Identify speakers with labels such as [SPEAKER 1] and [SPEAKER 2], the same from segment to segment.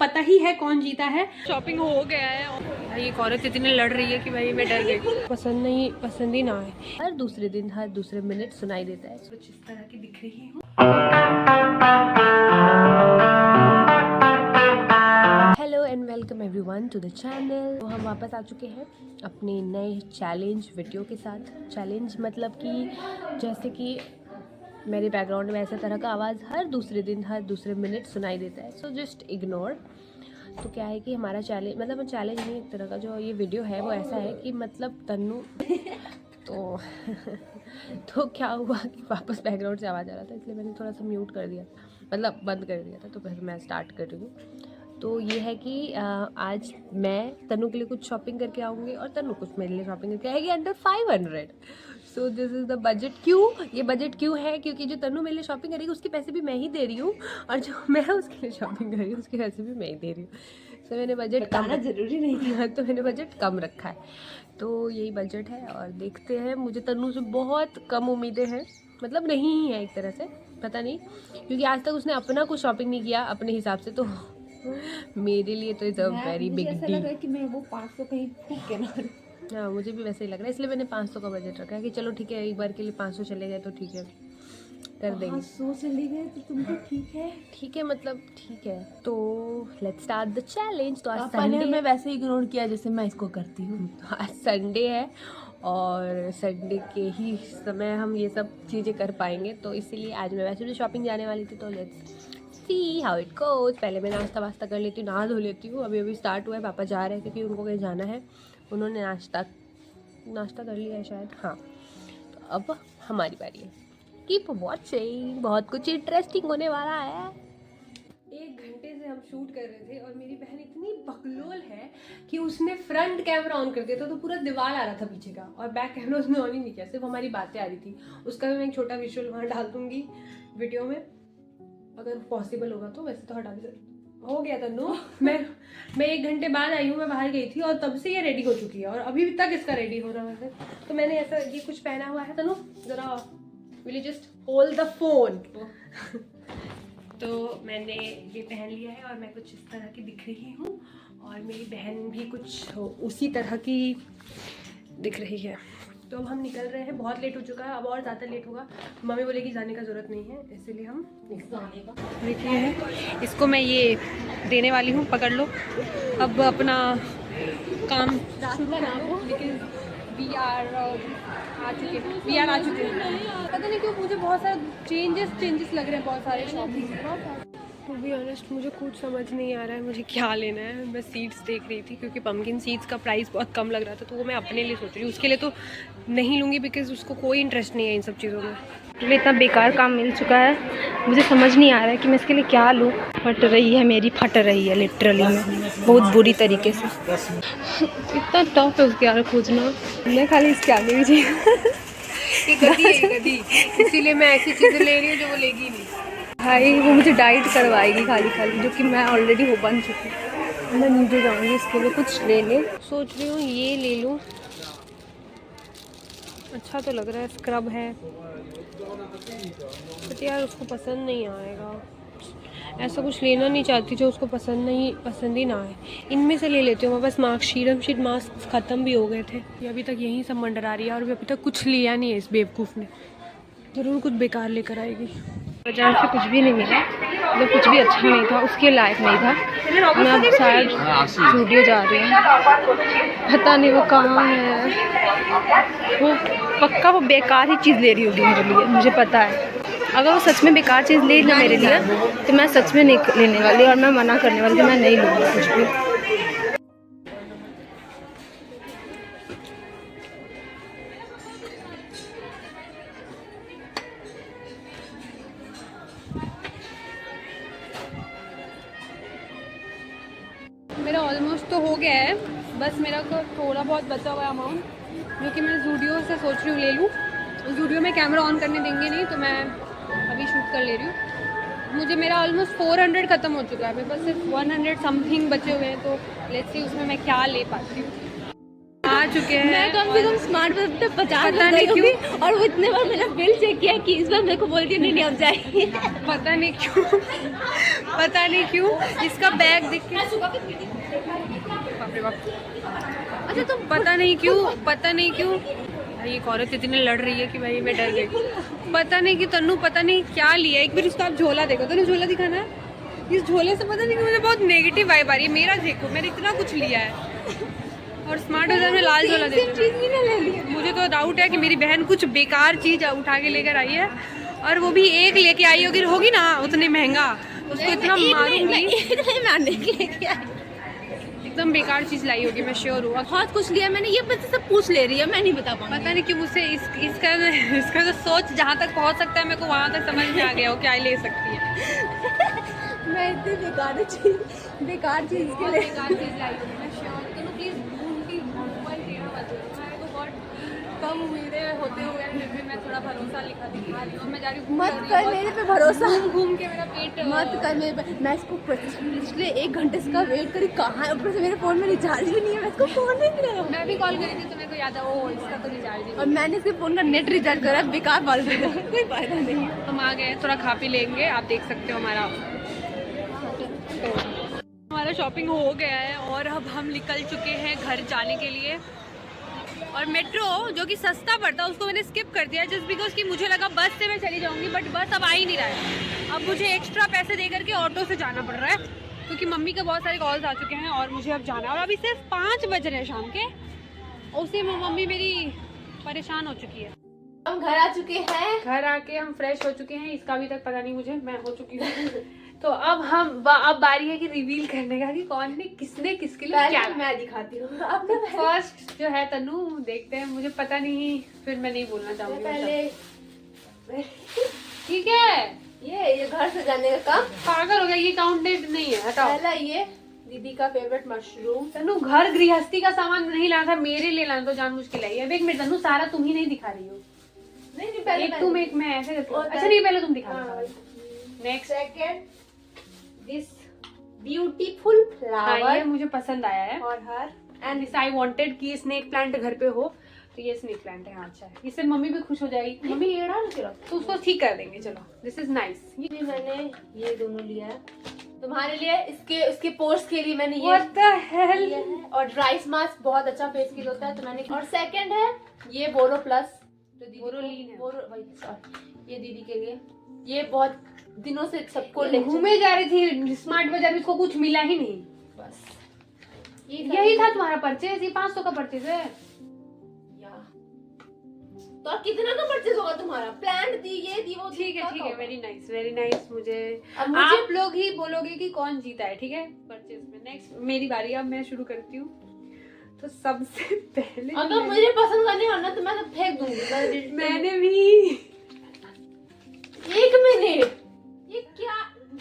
[SPEAKER 1] पता ही है कौन जीता है। शॉपिंग हो गया है और भाई एक औरत इतनी लड़ रही है कि भाई मैं डर गई। पसंद ही ना आए। हर दूसरे दिन हर दूसरे मिनट सुनाई देता है। कुछ इस तरह की दिख रही हूँ। Hello and welcome everyone to the channel. तो हम वापस आ चुके हैं अपने नए चैलेंज वीडियो के साथ। चैलेंज मतलब कि जैसे कि मेरे बैकग्राउंड में ऐसे तरह का आवाज़ हर दूसरे दिन हर दूसरे मिनट सुनाई देता है, सो जस्ट इग्नोर। तो क्या है कि हमारा चैलेंज मतलब चैलेंज नहीं, एक तरह का जो ये वीडियो है वो ऐसा है कि मतलब तन्नू तो क्या हुआ कि वापस बैकग्राउंड से आवाज़ आ रहा था, इसलिए मैंने थोड़ा सा म्यूट कर दिया, मतलब बंद कर दिया था। तो फिर मैं स्टार्ट कर रही हूँ। तो ये है कि आज मैं तन्नू के लिए कुछ शॉपिंग करके आऊँगी और तन्नू कुछ मेरे लिए शॉपिंग करके आएगी under 500। So this is the budget. क्यों ये बजट क्यों है? क्योंकि जो तन्नू मेरे लिए शॉपिंग करेगी उसके पैसे भी मैं ही दे रही हूँ, और जो मैं उसके लिए शॉपिंग कर रही हूँ उसके पैसे भी मैं ही दे रही हूँ। सो मैंने बजट कम जरूरी नहीं है, तो मैंने बजट कम रखा है। तो यही बजट है और देखते हैं। मुझे तन्नू से बहुत कम उम्मीदें हैं, मतलब नहीं ही है एक तरह से, पता नहीं, क्योंकि आज तक उसने अपना कुछ शॉपिंग नहीं किया अपने हिसाब से। तो मेरे लिए तो is a very big deal
[SPEAKER 2] कि मैं वो 500 कहीं फूक के ना।
[SPEAKER 1] हाँ, मुझे भी वैसे ही लग रहा है, इसलिए मैंने 500 का बजट रखा है कि चलो ठीक है, एक बार के लिए 500 चले गए तो ठीक है, कर देंगे।
[SPEAKER 2] 500 चले गए तो तुमको ठीक है,
[SPEAKER 1] मतलब ठीक है। तो लेट्स स्टार्ट द चैलेंज। तो आज
[SPEAKER 2] पापा ने
[SPEAKER 1] संडे
[SPEAKER 2] हमें वैसे इग्नोर किया जैसे मैं इसको करती हूँ।
[SPEAKER 1] आज संडे है और संडे के ही समय हम ये सब चीज़ें कर पाएंगे, तो इसीलिए आज मैं वैसे भी शॉपिंग जाने वाली थी। तो let's see how it goes. पहले मैं नाश्ता वास्ता कर लेती हूँ, नहा धो लेती हूँ। अभी स्टार्ट हुआ है, पापा जा रहे हैं क्योंकि उनको कहीं जाना है। उन्होंने नाश्ता कर लिया है शायद, हाँ। तो अब हमारी बारी है। कीप वॉचिंग, बहुत कुछ इंटरेस्टिंग होने वाला है। 1 घंटे से हम शूट कर रहे थे और मेरी बहन इतनी बकलोल है कि उसने फ्रंट कैमरा ऑन कर दिया था तो पूरा दीवार आ रहा था पीछे का, और बैक कैमरा उसने ऑन ही नहीं किया, सिर्फ हमारी बातें आ रही थी। उसका भी मैं एक छोटा विजुअल वहाँ डाल दूंगी वीडियो में, अगर पॉसिबल होगा तो। वैसे तो हटा दे, हो गया तन्नू। मैं 1 घंटे बाद आई हूँ, मैं बाहर गई थी और तब से ये रेडी हो चुकी है और अभी तक इसका रेडी हो रहा है। तो मैंने ऐसा ये कुछ पहना हुआ है। तन्नू जरा will you just hold the phone. तो मैंने ये पहन लिया है और मैं कुछ इस तरह की दिख रही हूँ, और मेरी बहन भी कुछ उसी तरह की दिख रही है। तो अब हम निकल रहे हैं, बहुत लेट हो चुका है, अब और ज़्यादा लेट होगा। मम्मी बोलेगी जाने का ज़रूरत नहीं है, इसीलिए हम देखिए हैं। इसको मैं ये देने वाली हूँ, पकड़ लो। अब अपना काम शुरू करो, लेकिन वी आर आ चुके हैं। पता नहीं क्यों मुझे बहुत सारे चेंजेस लग रहे हैं, बहुत सारे शॉपिंग। टू बी ऑनेस्ट मुझे कुछ समझ नहीं आ रहा है मुझे क्या लेना है। मैं सीड्स देख रही थी क्योंकि पम्पकिन सीड्स का प्राइस बहुत कम लग रहा था, तो वो मैं अपने लिए सोच रही हूँ। उसके लिए तो नहीं लूँगी बिकॉज उसको कोई इंटरेस्ट नहीं है इन सब चीज़ों में।
[SPEAKER 2] मुझे इतना बेकार काम मिल चुका है, मुझे समझ नहीं आ रहा है कि मैं इसके लिए क्या लूँ। फट रही है मेरी, फट रही है लिटरली में, बहुत बुरी तरीके से। इतना टफ है उसके आगे खोजना, मैं खाली इसके आगे भी चाहिए।
[SPEAKER 1] गधी इसीलिए मैं ऐसी चीज़ें ले रही हूँ जो वो लेगी नहीं।
[SPEAKER 2] भाई वो मुझे डाइट करवाएगी खाली, जो कि मैं ऑलरेडी हो बन चुकी हूँ। मैं नीचे जाऊँगी इसके लिए कुछ ले
[SPEAKER 1] सोच रही हूँ ये ले लूँ, अच्छा तो लग रहा है, स्क्रब है, बट यार उसको पसंद नहीं आएगा। ऐसा कुछ लेना नहीं चाहती जो उसको पसंद ही ना आए। इनमें से ले लेती हूँ मैं बस। शीट मास्क ख़त्म भी हो गए थे, ये अभी तक यहीं सब मंडरा रही है और अभी तक कुछ लिया नहीं है इस बेवकूफ़ ने। ज़रूर कुछ बेकार लेकर आएगी।
[SPEAKER 2] बाजार से कुछ भी नहीं मिला, मतलब कुछ भी अच्छा नहीं था, उसके लायक नहीं था। मैं अब शायद स्टूडियो जा रही हूँ, पता नहीं वो कहाँ है। वो पक्का वो बेकार ही चीज़ ले रही होगी मेरे लिए, मुझे पता है। अगर वो सच में बेकार चीज़ ले ना मेरे लिए तो मैं सच में नहीं लेने वाली, और मैं मना करने वाली कि मैं नहीं लूँगी कुछ भी।
[SPEAKER 1] मेरा ऑलमोस्ट तो हो गया है, बस मेरा को थोड़ा बहुत बचा हुआ अमाउंट जो कि मैं ज़ूडियो से सोच रही हूँ ले लूँ। ज़ूडियो में कैमरा ऑन करने देंगे नहीं, तो मैं अभी शूट कर ले रही हूँ। मुझे मेरा ऑलमोस्ट 400 ख़त्म हो चुका है, मेरे पास सिर्फ 100 समथिंग बचे हुए हैं। तो लेट्स सी उसमें मैं क्या ले पाती हूँ।
[SPEAKER 2] आ चुके हैं।
[SPEAKER 1] मैं कम से कम स्मार्ट वर्क पे 50
[SPEAKER 2] पता नहीं क्यों,
[SPEAKER 1] और वो इतने बार मैंने बिल चेक किया कि इस बार मेरे को बोल के नहीं अब जाएगी।
[SPEAKER 2] पता नहीं क्यों, पता नहीं क्यों इसका बैग देख के बाप रे बाप। अच्छा तो पता नहीं क्यों भाई एक औरत इतनी लड़ रही है कि भाई मैं डर गई। पता नहीं कि तन्नू पता नहीं क्या लिया। एक बार उसका आप झोला देखो, तन्नू झोला दिखाना है। इस झोले से पता नहीं कि मुझे बहुत नेगेटिव वाइब आ रही है। मेरा देखो, मैंने इतना कुछ लिया है और स्मार्ट बाजार में लाल झोला देखो। मुझे तो डाउट है कि मेरी बहन कुछ बेकार चीज उठा के लेकर आई है और वो भी एक लेके आई होगी ना उतने महंगा, उसको इतना मारूंगी। एकदम बेकार चीज लाई होगी, मैं श्योर हूँ।
[SPEAKER 1] बहुत कुछ लिया मैंने, ये बच्चे सब पूछ ले रही है, मैं नहीं बता पाऊँ।
[SPEAKER 2] पता नहीं कि मुझसे इसका जो सोच जहाँ तक पहुँच सकता है मेरे को वहाँ तक समझ में आ गया हो क्या ले सकती है।
[SPEAKER 1] मैं इतनी बेकार चीज के लिए
[SPEAKER 2] बेकार चीज लाई होगी, मैं श्योर। तो प्लीज ढूंढती मेरे को बहुत कम उम्मीदें होते हुए फिर भी मैं थोड़ा भरोसा दिखा रही हूँ। मैं जा रही हूँ,
[SPEAKER 1] मत कर मेरे पे भरोसा,
[SPEAKER 2] घूम के मेरा पेट
[SPEAKER 1] मत कर मेरे पे। मैं इसको पिछले 1 घंटे से का वेट करी, कहाँ है? ऊपर से मेरे फोन में रिचार्ज भी नहीं है, मैं इसको फोन नहीं दिया।
[SPEAKER 2] मैं भी कॉल करी थी तो मेरे को याद है वो इसका तो रिचार्ज ही।
[SPEAKER 1] और मैंने इसके फोन का नेट रिचार्ज करा, बेकार फालतू का, कोई फायदा नहीं।
[SPEAKER 2] हम आ गए, थोड़ा खा पी लेंगे। आप देख सकते हो हमारा शॉपिंग हो गया है और अब हम निकल चुके हैं घर जाने के लिए। और मेट्रो जो कि सस्ता पड़ता है उसको मैंने स्किप कर दिया जस्ट बिकॉज कि मुझे लगा बस से मैं चली जाऊंगी, बट बस अब आ ही नहीं रहा है। अब मुझे एक्स्ट्रा पैसे दे करके ऑटो से जाना पड़ रहा है क्योंकि मम्मी के बहुत सारे कॉल्स आ चुके हैं और मुझे अब जाना है। और अभी सिर्फ 5 बज रहे हैं शाम के, उसी में मम्मी मेरी परेशान हो चुकी है।
[SPEAKER 1] हम घर आ चुके हैं,
[SPEAKER 2] घर आके हम फ्रेश हो चुके हैं। इसका अभी तक पता नहीं मुझे, मैं हो चुकी हूँ। तो अब अब बारी है कि रिवील करने का कि कौन ने किसने किसके लिए क्या।
[SPEAKER 1] मैं दिखाती हूँ।
[SPEAKER 2] फर्स्ट जो है तनु, देखते हैं। मुझे पता नहीं, फिर मैं नहीं बोलना चाहूंगी
[SPEAKER 1] पहले।
[SPEAKER 2] ठीक है,
[SPEAKER 1] ये घर से जाने का काम
[SPEAKER 2] पागल हो गया, ये काउंटेड नहीं है, हटाओ।
[SPEAKER 1] पहला ये दीदी का फेवरेट मशरूम।
[SPEAKER 2] तनु घर गृहस्थी का सामान नहीं लाना था, मेरे लिए लाना तो जानबूझ के लाई। अब एक मिनट तनु, सारा तुम ही नहीं दिखा रही हो।
[SPEAKER 1] नहीं पहले
[SPEAKER 2] एक तुम एक मैं ऐसे करती हूँ। अच्छा नहीं, पहले तुम दिखा।
[SPEAKER 1] Next second this beautiful flower,
[SPEAKER 2] ये मुझे पसंद आया है।
[SPEAKER 1] और her
[SPEAKER 2] and this I wanted कि स्नेक प्लांट घर पे हो, तो ये स्नेक प्लांट है। हाँ अच्छा है, इससे मम्मी भी खुश हो जाएगी।
[SPEAKER 1] मम्मी ये डाल के रख,
[SPEAKER 2] तो उसको ठीक कर देंगे। चलो, दिस इज नाइस।
[SPEAKER 1] ये मैंने ये दोनों लिया है तुम्हारे लिए, इसके पोर्स के लिए मैंने ये
[SPEAKER 2] व्हाट द हेल।
[SPEAKER 1] लिया है। और ड्राइस मास्क बहुत अच्छा फेस के लिए होता है तो मैंने। और सेकंड है ये बोरो प्लस, जो दीदी
[SPEAKER 2] बोरोलीन है।
[SPEAKER 1] बोरो वही, ये दीदी के लिए। ये बहुत दिनों से सबको
[SPEAKER 2] घूमे जा रही थी स्मार्ट बाजार में, इसको कुछ मिला ही नहीं।
[SPEAKER 1] बस
[SPEAKER 2] यही था तुम्हारा परचेज, ये 500 का परचेज है।
[SPEAKER 1] तो और कितना का परचेज होगा तुम्हारा? प्लान दी, ये दी, वो
[SPEAKER 2] ठीक है, वेरी नाइस वेरी नाइस। मुझे आप लोग ही बोलोगे कि कौन जीता है, ठीक है, परचेज में। नेक्स्ट मेरी बारी, अब मैं शुरू करती हूँ। तो सबसे पहले
[SPEAKER 1] अगर मुझे पसंद का नहीं होना तो मैं तो फेंक दूंगी।
[SPEAKER 2] मैंने भी
[SPEAKER 1] 1 मिनट, ये क्या?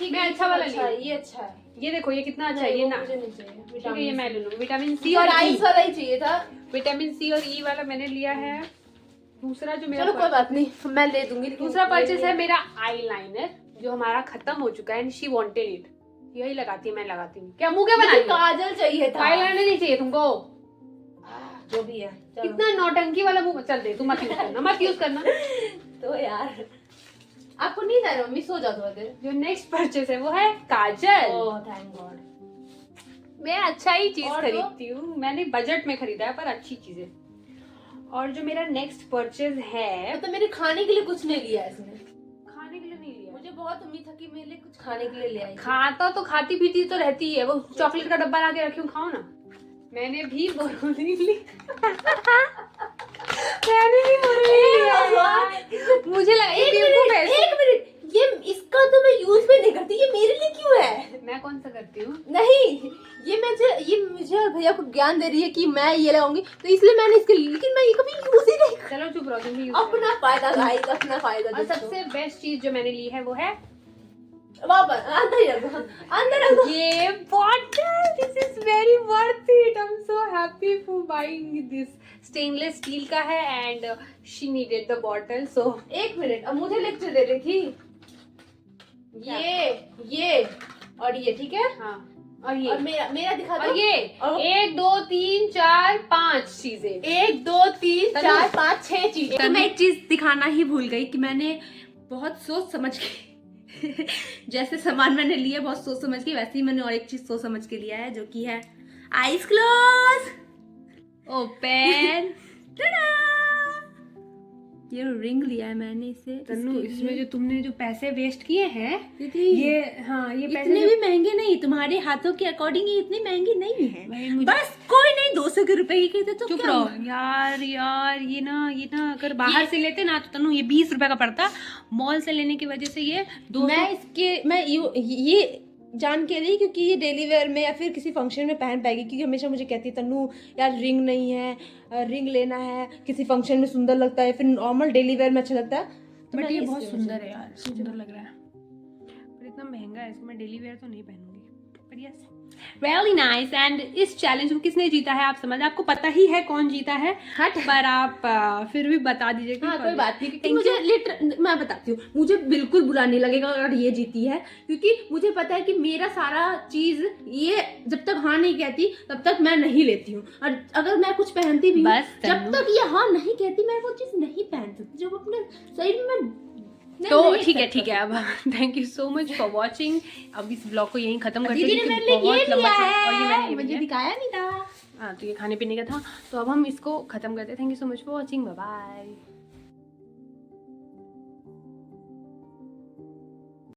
[SPEAKER 2] मैं अच्छा वाला लिया।
[SPEAKER 1] ये अच्छा है,
[SPEAKER 2] ये देखो ये कितना अच्छा है। ये ना
[SPEAKER 1] मुझे नहीं चाहिए,
[SPEAKER 2] ठीक है, ये मैं ले लूंगी। विटामिन सी
[SPEAKER 1] और
[SPEAKER 2] और
[SPEAKER 1] आइस वाला ही चाहिए था।
[SPEAKER 2] विटामिन सी और ई वाला मैंने लिया है। दूसरा जो मेरा
[SPEAKER 1] चलो कोई बात नहीं, मैं ले दूंगी।
[SPEAKER 2] दूसरा परचेज है मेरा आईलाइनर, जो हमारा खत्म हो चुका है एंड शी वांटेड इट। यही लगाती है, मैं लगाती हूँ। क्या मुंह क्या बना रही हो?
[SPEAKER 1] काजल चाहिए था,
[SPEAKER 2] आईलाइनर नहीं चाहिए तुमको?
[SPEAKER 1] जो भी है।
[SPEAKER 2] कितना नौटंकी वाला मुंह। चल दे, तुम मत यूज करना, मत यूज करना।
[SPEAKER 1] तो यार आपको नहीं जा रहा, मम्मी सो जाओ थोड़ा देर।
[SPEAKER 2] जो नेक्स्ट परचेज है वो है काजल।
[SPEAKER 1] Oh thank God.
[SPEAKER 2] मैं अच्छा ही चीज
[SPEAKER 1] और
[SPEAKER 2] खरीदती हूँ, मैंने बजट में खरीदा है पर अच्छी चीजें। और जो मेरा नेक्स्ट परचेज है,
[SPEAKER 1] तो मेरे खाने के लिए कुछ नहीं लिया इसने।
[SPEAKER 2] खाने के लिए नहीं लिया।
[SPEAKER 1] मुझे बहुत उम्मीद था कि मेरे लिए कुछ खाने के लिए ले आई।
[SPEAKER 2] खाता तो खाती पीती तो रहती है, वो चॉकलेट का डब्बा ला के रखी हूँ, खाओ ना। मैंने भी बोरोलीन ली। मैंने भी बोरोलीन लिया। मुझे लगा
[SPEAKER 1] एक मिनट, ये इसका तो मैं यूज भी नहीं करती, ये मेरे लिए क्यों है?
[SPEAKER 2] मैं कौन सा करती हूँ?
[SPEAKER 1] नहीं, ये मुझे और भैया को ज्ञान दे रही है कि मैं ये लगाऊंगी, तो इसलिए मैंने इसके लिए, लेकिन मैं ये कभी यूज ही नहीं।
[SPEAKER 2] चलो चुप रहो, तुम भी यूज
[SPEAKER 1] अपना फायदा गाइस, अपना फायदा।
[SPEAKER 2] और सबसे बेस्ट चीज जो मैंने ली है वो है
[SPEAKER 1] वापस अंदर ही रखो, अंदर रखो।
[SPEAKER 2] ये bottle. This is very worth it. I am so happy for buying this. Stainless steel का है and she needed the bottle, so.
[SPEAKER 1] 1 minute, अब मुझे लेक्चर दे रही थी। ये और ये ठीक है।
[SPEAKER 2] हाँ,
[SPEAKER 1] और ये
[SPEAKER 3] मेरा दिखा दो।
[SPEAKER 1] और ये 1 2 3 4 5 चीजें।
[SPEAKER 3] 1 2 3 4 5 6 चीजें।
[SPEAKER 2] तो मैं एक चीज दिखाना ही भूल गई कि मैंने बहुत सोच समझ के जैसे सामान मैंने लिया बहुत सोच समझ के, वैसे ही मैंने और एक चीज सोच समझ के लिया है, जो कि है आईज क्लोज
[SPEAKER 1] ओपन।
[SPEAKER 2] ये रिंग लिया है मैंने इसे।
[SPEAKER 1] तन्नू, इसमें जो तुमने जो पैसे वेस्ट किए हैं
[SPEAKER 2] दीदी
[SPEAKER 1] ये, हाँ ये पैसे
[SPEAKER 2] इतने भी महंगे नहीं, तुम्हारे हाथों के अकॉर्डिंग ये इतने महंगे नहीं है।
[SPEAKER 1] भाई मुझे
[SPEAKER 2] बस कोई नहीं, 200 के रुपए के थे तो
[SPEAKER 1] चुप
[SPEAKER 2] क्या
[SPEAKER 1] रहो
[SPEAKER 2] हुआ?
[SPEAKER 1] यार। ये ना अगर बाहर से लेते ना तो तन्नू ये 20 रुपए का पड़ता। मॉल से लेने की वजह से ये 200।
[SPEAKER 2] मैं ये जान के नहीं, क्योंकि ये डेली वेयर में या फिर किसी फंक्शन में पहन पाएगी, क्योंकि हमेशा मुझे कहती है तन्नू यार रिंग नहीं है, रिंग लेना है, किसी फंक्शन में सुंदर लगता है, फिर नॉर्मल डेली वेयर में अच्छा लगता है। तो
[SPEAKER 1] बट
[SPEAKER 2] मैंने
[SPEAKER 1] ये
[SPEAKER 2] इसकी
[SPEAKER 1] बहुत
[SPEAKER 2] वजह
[SPEAKER 1] सुंदर
[SPEAKER 2] से-
[SPEAKER 1] है यार, सुंदर लग रहा है, पर इतना महंगा है, इसको मैं डेली वेयर तो नहीं पहनूंगी। पर यस वेरी नाइस। एंड इस चैलेंज को किसने जीता है आप समझ, आपको पता ही है कौन जीता है, पर आप फिर भी बता दीजिए कि
[SPEAKER 3] हाँ
[SPEAKER 1] कौन
[SPEAKER 3] कोई
[SPEAKER 1] जीता।
[SPEAKER 3] बात नहीं, क्योंकि मुझे मैं बताती हूँ, मुझे बिल्कुल बुरा नहीं लगेगा अगर ये जीती है, क्योंकि मुझे पता है कि मेरा सारा चीज ये जब तक हाँ नहीं कहती तब तक मैं नहीं लेती हूँ, और अगर मैं कुछ पहनती भी हूँ,
[SPEAKER 1] बस
[SPEAKER 3] जब
[SPEAKER 1] तन्नू।
[SPEAKER 3] तक ये हाँ नहीं कहती मैं वो चीज नहीं पहन सकती, जब अपने शरीर में
[SPEAKER 1] तो ठीक है अब thank you so much for watching. अब इस ब्लॉग को यहीं खत्म करते हैं,
[SPEAKER 3] दीदी ने
[SPEAKER 1] क्योंकि
[SPEAKER 3] मेरे लिए
[SPEAKER 1] बहुत
[SPEAKER 3] ये
[SPEAKER 1] लंबा
[SPEAKER 3] लिया
[SPEAKER 1] था और ये मैंने
[SPEAKER 3] है,
[SPEAKER 1] ये
[SPEAKER 3] मुझे
[SPEAKER 1] लिया।
[SPEAKER 3] दिखाया नहीं था।
[SPEAKER 1] हाँ तो ये खाने पीने का था, तो अब हम इसको खत्म करते हैं। Thank you so much for watching, bye bye.